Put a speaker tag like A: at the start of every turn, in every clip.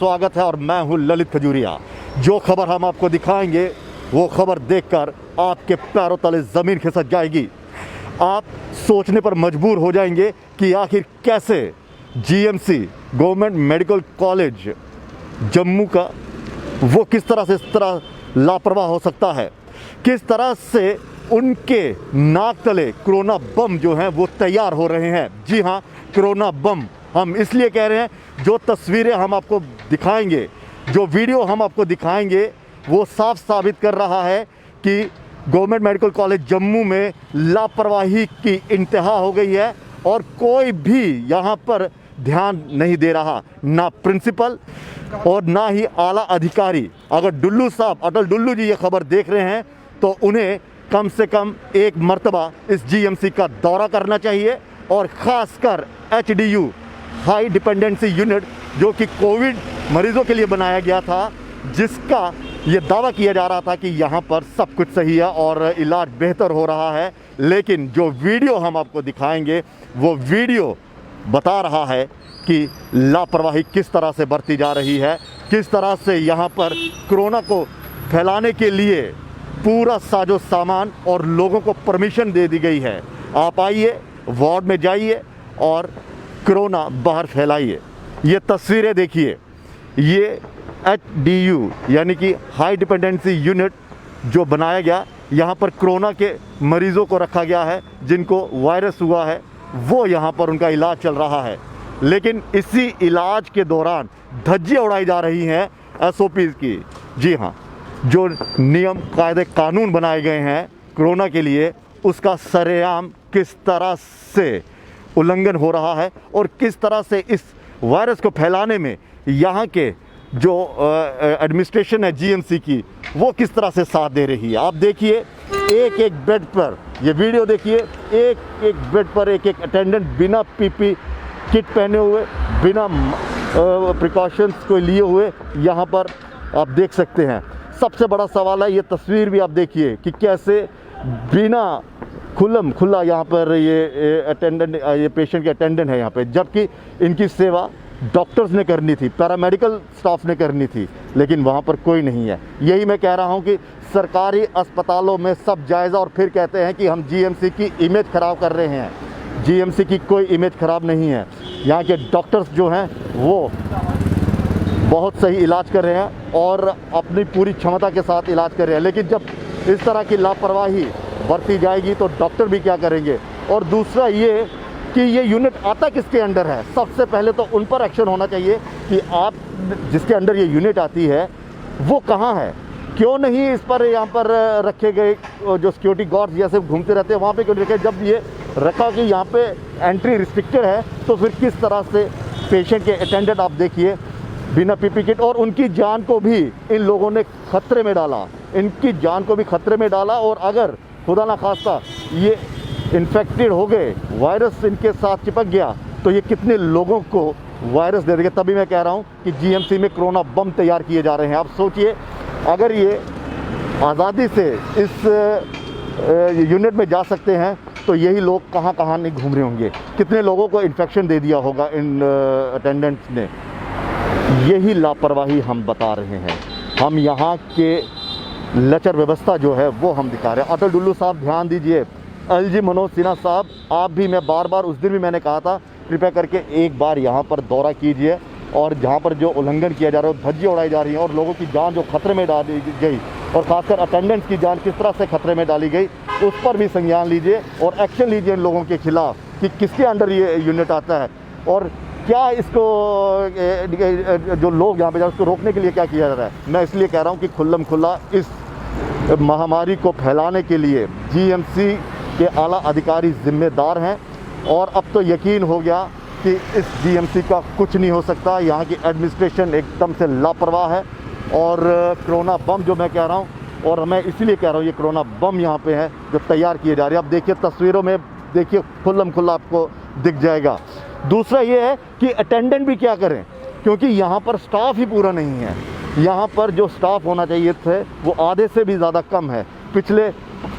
A: स्वागत है और मैं हूं ललित खजूरिया। जो खबर हम आपको दिखाएंगे वो खबर देखकर आपके पैरों तले ज़मीन खिसक जाएगी। आप सोचने पर मजबूर हो जाएंगे कि आखिर कैसे GMC government medical college Jammu का वो किस तरह से इस तरह लापरवाह हो सकता है, किस तरह से उनके नाक तले कोरोना बम जो हैं वो तैयार हो रहे हैं। जी हाँ, कोरोना बम हम इसलिए कह रहे हैं, जो तस्वीरें हम आपको दिखाएंगे, जो वीडियो हम आपको दिखाएंगे वो साफ साबित कर रहा है कि गवर्नमेंट मेडिकल कॉलेज जम्मू में लापरवाही की इंतहा हो गई है और कोई भी यहाँ पर ध्यान नहीं दे रहा, ना प्रिंसिपल और ना ही आला अधिकारी। अगर डुल्लू साहब, अटल डुल्लू जी ये खबर देख रहे हैं तो उन्हें कम से कम एक मर्तबा इस जीएमसी का दौरा करना चाहिए और ख़ासकर एचडीयू हाई डिपेंडेंसी यूनिट जो कि कोविड मरीज़ों के लिए बनाया गया था, जिसका ये दावा किया जा रहा था कि यहाँ पर सब कुछ सही है और इलाज बेहतर हो रहा है। लेकिन जो वीडियो हम आपको दिखाएंगे वो वीडियो बता रहा है कि लापरवाही किस तरह से बरती जा रही है, किस तरह से यहाँ पर कोरोना को फैलाने के लिए पूरा साजो सामान और लोगों को परमिशन दे दी गई है। आप आइए, वार्ड में जाइए और कोरोना बाहर फैलाइए। ये तस्वीरें देखिए, ये एचडीयू यानी कि हाई डिपेंडेंसी यूनिट जो बनाया गया, यहाँ पर कोरोना के मरीज़ों को रखा गया है जिनको वायरस हुआ है, वो यहाँ पर उनका इलाज चल रहा है। लेकिन इसी इलाज के दौरान धज्जियाँ उड़ाई जा रही हैं एसओपीज़ की। जी हाँ, जो नियम कायदे कानून बनाए गए हैं कोरोना के लिए, उसका सरेआम किस तरह से उल्लंघन हो रहा है और किस तरह से इस वायरस को फैलाने में यहाँ के जो एडमिनिस्ट्रेशन है जीएमसी की, वो किस तरह से साथ दे रही है। आप देखिए, एक एक बेड पर, ये वीडियो देखिए, एक एक बेड पर एक एक अटेंडेंट बिना पीपी किट पहने हुए, बिना प्रिकॉशंस को लिए हुए यहाँ पर आप देख सकते हैं। सबसे बड़ा सवाल है, ये तस्वीर भी आप देखिए कि कैसे बिना खुला यहाँ पर ये अटेंडेंट, ये पेशेंट के अटेंडेंट है यहाँ पे, जबकि इनकी सेवा डॉक्टर्स ने करनी थी, पैरामेडिकल स्टाफ ने करनी थी, लेकिन वहाँ पर कोई नहीं है। यही मैं कह रहा हूँ कि सरकारी अस्पतालों में सब जायज़ा और फिर कहते हैं कि हम जीएमसी की इमेज ख़राब कर रहे हैं। जीएमसी की कोई इमेज ख़राब नहीं है। यहाँ के डॉक्टर्स जो हैं वो बहुत सही इलाज कर रहे हैं और अपनी पूरी क्षमता के साथ इलाज कर रहे हैं। लेकिन जब इस तरह की लापरवाही बरती जाएगी तो डॉक्टर भी क्या करेंगे। और दूसरा ये कि ये यूनिट आता किसके अंडर है, सबसे पहले तो उन पर एक्शन होना चाहिए कि आप जिसके अंडर ये यूनिट आती है वो कहाँ है, क्यों नहीं इस पर यहाँ पर रखे गए जो सिक्योरिटी गार्ड्स जैसे घूमते रहते हैं वहाँ पे क्यों रखे। जब ये रखा कि यहाँ पे एंट्री रिस्ट्रिक्टेड है तो फिर किस तरह से पेशेंट के अटेंडेंट आप देखिए बिना पीपी किट, और उनकी जान को भी इन लोगों ने खतरे में डाला, इनकी जान को भी खतरे में डाला। और अगर खुदा ना खास्ता ये इन्फेक्टेड हो गए, वायरस इनके साथ चिपक गया तो ये कितने लोगों को वायरस दे देंगे। तभी मैं कह रहा हूँ कि जीएमसी में कोरोना बम तैयार किए जा रहे हैं। आप सोचिए, अगर ये आज़ादी से इस यूनिट में जा सकते हैं तो यही लोग कहाँ कहाँ नहीं घूम रहे होंगे, कितने लोगों को इन्फेक्शन दे दिया होगा इन अटेंडेंट्स ने। यही लापरवाही हम बता रहे हैं। हम यहाँ के लचर व्यवस्था जो है वो हम दिखा रहे हैं। अटल डुल्लू साहब ध्यान दीजिए, एलजी मनोज सिन्हा साहब, आप भी, मैं बार बार उस दिन भी मैंने कहा था, कृपया करके एक बार यहाँ पर दौरा कीजिए और जहाँ पर जो उल्लंघन किया जा रहा है, धज्जियाँ उड़ाई जा रही हैं और लोगों की जान जो खतरे में डाली गई और ख़ासकर अटेंडेंट्स की जान किस तरह से खतरे में डाली गई, उस पर भी संज्ञान लीजिए और एक्शन लीजिए इन लोगों के खिलाफ़ कि किसके अंडर ये यूनिट आता है और क्या इसको जो लोग यहाँ पे जा उसको रोकने के लिए क्या किया जा रहा है। मैं इसलिए कह रहा हूँ कि खुल्लम खुल्ला इस महामारी को फैलाने के लिए जीएमसी के आला अधिकारी जिम्मेदार हैं और अब तो यकीन हो गया कि इस जीएमसी का कुछ नहीं हो सकता। यहाँ की एडमिनिस्ट्रेशन एकदम से लापरवाह है और कोरोना बम जो मैं कह रहा हूँ, और मैं इसलिए कह रहा हूँ ये कोरोना बम यहाँ पे है जो तैयार किए जा रहे हैं। अब देखिए तस्वीरों में, देखिए खुल्लम खुल्ला आपको दिख जाएगा। दूसरा ये है कि अटेंडेंट भी क्या करें, क्योंकि यहाँ पर स्टाफ ही पूरा नहीं है। यहाँ पर जो स्टाफ होना चाहिए थे वो आधे से भी ज़्यादा कम है। पिछले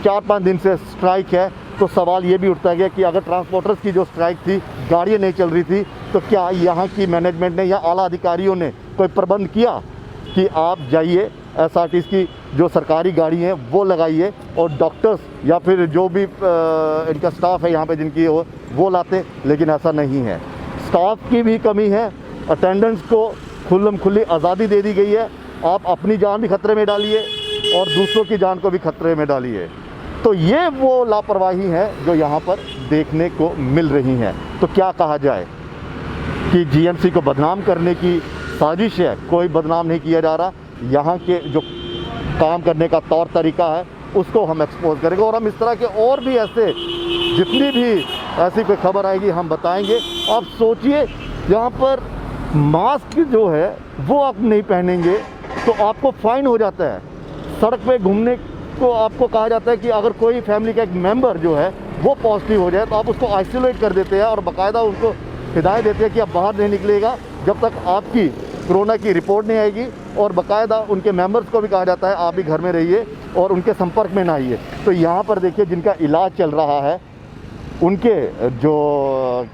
A: 4-5 दिन से स्ट्राइक है तो सवाल ये भी उठता है कि अगर ट्रांसपोर्टर्स की जो स्ट्राइक थी, गाड़ियाँ नहीं चल रही थी, तो क्या यहाँ की मैनेजमेंट ने या आला अधिकारियों ने कोई प्रबंध किया कि आप जाइए एसआरटीसी की जो सरकारी गाड़ी हैं वो लगाइए और डॉक्टर्स या फिर जो भी इनका स्टाफ है यहाँ पे जिनकी वो लाते, लेकिन ऐसा नहीं है। स्टाफ की भी कमी है, अटेंडेंस को खुल्लम खुल्ली आज़ादी दे दी गई है, आप अपनी जान भी खतरे में डालिए और दूसरों की जान को भी खतरे में डालिए। तो ये वो लापरवाही है जो यहाँ पर देखने को मिल रही है। तो क्या कहा जाए कि जीएमसी को बदनाम करने की साजिश है? कोई बदनाम नहीं किया जा रहा। यहाँ के जो काम करने का तौर तरीका है उसको हम एक्सपोज करेंगे और हम इस तरह के और भी ऐसे जितनी भी ऐसी कोई खबर आएगी हम बताएंगे। आप सोचिए, यहाँ पर मास्क जो है वो आप नहीं पहनेंगे तो आपको फ़ाइन हो जाता है। सड़क पे घूमने को आपको कहा जाता है कि अगर कोई फैमिली का एक मेंबर जो है वो पॉजिटिव हो जाए तो आप उसको आइसोलेट कर देते हैं और बाकायदा उसको हिदायत देते हैं कि आप बाहर नहीं निकलेगा जब तक आपकी कोरोना की रिपोर्ट नहीं आएगी, और बाकायदा उनके मेंबर्स को भी कहा जाता है आप भी घर में रहिए और उनके संपर्क में ना आइए। तो यहाँ पर देखिए, जिनका इलाज चल रहा है उनके जो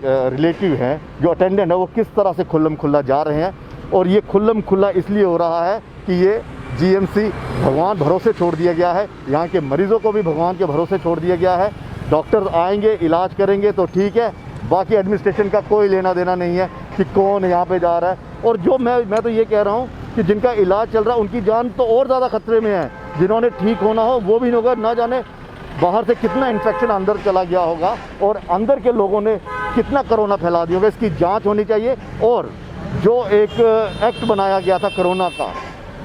A: रिलेटिव हैं, जो अटेंडेंट है, वो किस तरह से खुल्लम खुल्ला जा रहे हैं। और ये खुल्लम खुल्ला इसलिए हो रहा है कि ये जीएमसी भगवान भरोसे छोड़ दिया गया है। यहाँ के मरीज़ों को भी भगवान के भरोसे छोड़ दिया गया है। डॉक्टर आएंगे, इलाज करेंगे तो ठीक है, बाकी एडमिनिस्ट्रेशन का कोई लेना देना नहीं है कि कौन यहाँ पे जा रहा है। और जो मैं तो ये कह रहा हूँ कि जिनका इलाज चल रहा है उनकी जान तो और ज़्यादा खतरे में है। जिन्होंने ठीक होना हो वो भी नहीं होगा, ना जाने बाहर से कितना इन्फेक्शन अंदर चला गया होगा और अंदर के लोगों ने कितना कोरोना फैला दिया होगा। इसकी जांच होनी चाहिए। और जो एक एक्ट बनाया गया था कोरोना का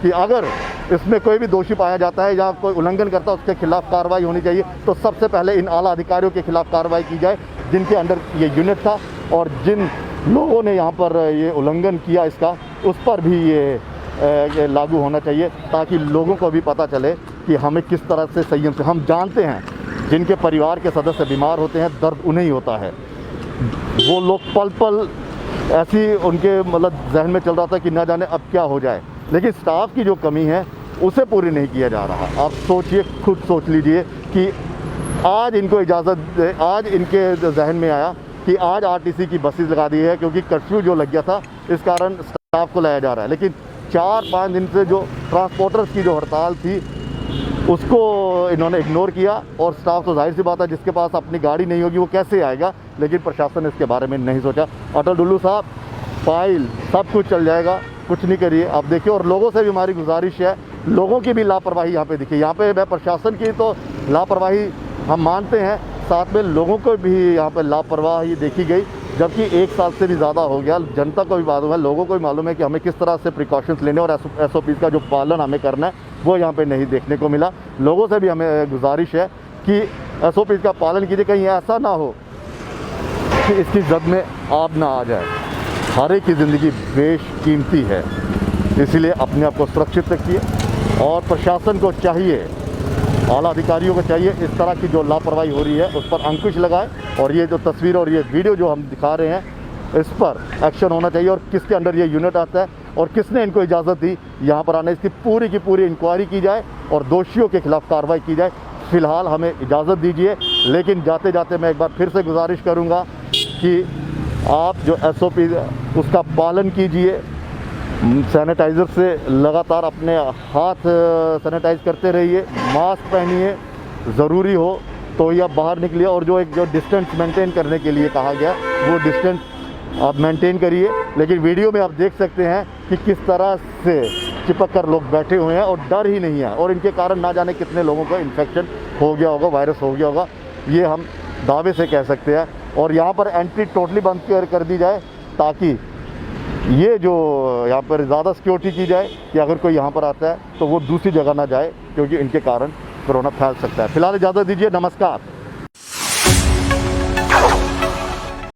A: कि अगर इसमें कोई भी दोषी पाया जाता है या कोई उल्लंघन करता है उसके खिलाफ कार्रवाई होनी चाहिए। तो सबसे पहले इन आला अधिकारियों के खिलाफ कार्रवाई की जाए जिनके अंडर ये यूनिट था, और जिन लोगों ने यहाँ पर ये उल्लंघन किया इसका, उस पर भी ये लागू होना चाहिए ताकि लोगों को भी पता चले कि हमें किस तरह से संयम से। हम जानते हैं जिनके परिवार के सदस्य बीमार होते हैं दर्द उन्हें ही होता है। वो लोग पल पल ऐसी उनके मतलब जहन में चल रहा था कि ना जाने अब क्या हो जाए, लेकिन स्टाफ की जो कमी है उसे पूरी नहीं किया जा रहा। आप सोचिए, खुद सोच लीजिए कि आज इनको इजाज़त, आज इनके जहन में आया कि आज आरटीसी की बसेस लगा दी है क्योंकि कर्फ्यू जो लग गया था इस कारण स्टाफ को लाया जा रहा है। लेकिन 4-5 दिन से जो ट्रांसपोर्टर्स की जो हड़ताल थी उसको इन्होंने इग्नोर किया, और स्टाफ तो जाहिर सी बात है जिसके पास अपनी गाड़ी नहीं होगी वो कैसे आएगा। लेकिन प्रशासन ने इसके बारे में नहीं सोचा। अटल डुल्लू साहब, फाइल सब कुछ चल जाएगा, कुछ नहीं करिए आप देखिए। और लोगों से भी हमारी गुजारिश है, लोगों की भी लापरवाही यहाँ पे दिखी। यहाँ पे मैं प्रशासन की तो लापरवाही हम मानते हैं, साथ में लोगों को भी यहाँ पे लापरवाही देखी गई, जबकि 1 साल से भी ज़्यादा हो गया। जनता को भी मालूम है, लोगों को भी मालूम है कि हमें किस तरह से प्रिकॉशंस लेने और SOPs का जो पालन हमें करना है वो यहाँ पे नहीं देखने को मिला। लोगों से भी हमें गुजारिश है कि SOPs का पालन कीजिए, कहीं ऐसा ना हो कि इसकी जद में आप ना आ जाए। हर एक की ज़िंदगी बेशकीमती है, इसीलिए अपने आप को सुरक्षित रखिए। और प्रशासन को चाहिए, आला अधिकारियों को चाहिए, इस तरह की जो लापरवाही हो रही है उस पर अंकुश लगाए। और ये जो तस्वीर और ये वीडियो जो हम दिखा रहे हैं इस पर एक्शन होना चाहिए। और किसके अंडर ये यूनिट आता है और किसने इनको इजाज़त दी यहाँ पर आने, इसकी पूरी की पूरी इंक्वायरी की जाए और दोषियों के खिलाफ कार्रवाई की जाए। फ़िलहाल हमें इजाज़त दीजिए, लेकिन जाते जाते मैं एक बार फिर से गुजारिश करूँगा कि आप जो SOP उसका पालन कीजिए। सैनिटाइज़र से लगातार अपने हाथ सैनिटाइज़ करते रहिए, मास्क पहनिए, ज़रूरी हो तो या बाहर निकलिए। और जो डिस्टेंस मेंटेन करने के लिए कहा गया वो डिस्टेंस आप मेंटेन करिए। लेकिन वीडियो में आप देख सकते हैं कि किस तरह से चिपक कर लोग बैठे हुए हैं और डर ही नहीं है, और इनके कारण ना जाने कितने लोगों को इन्फेक्शन हो गया होगा, वायरस हो गया होगा, ये हम दावे से कह सकते हैं। और यहाँ पर एंट्री टोटली बंद कर दी जाए ताकि ये जो यहाँ पर ज़्यादा सिक्योरिटी की जाए कि अगर कोई यहाँ पर आता है तो वो दूसरी जगह ना जाए, क्योंकि इनके कारण कोरोना फैल सकता है। फिलहाल इजाज़त दीजिए, नमस्कार।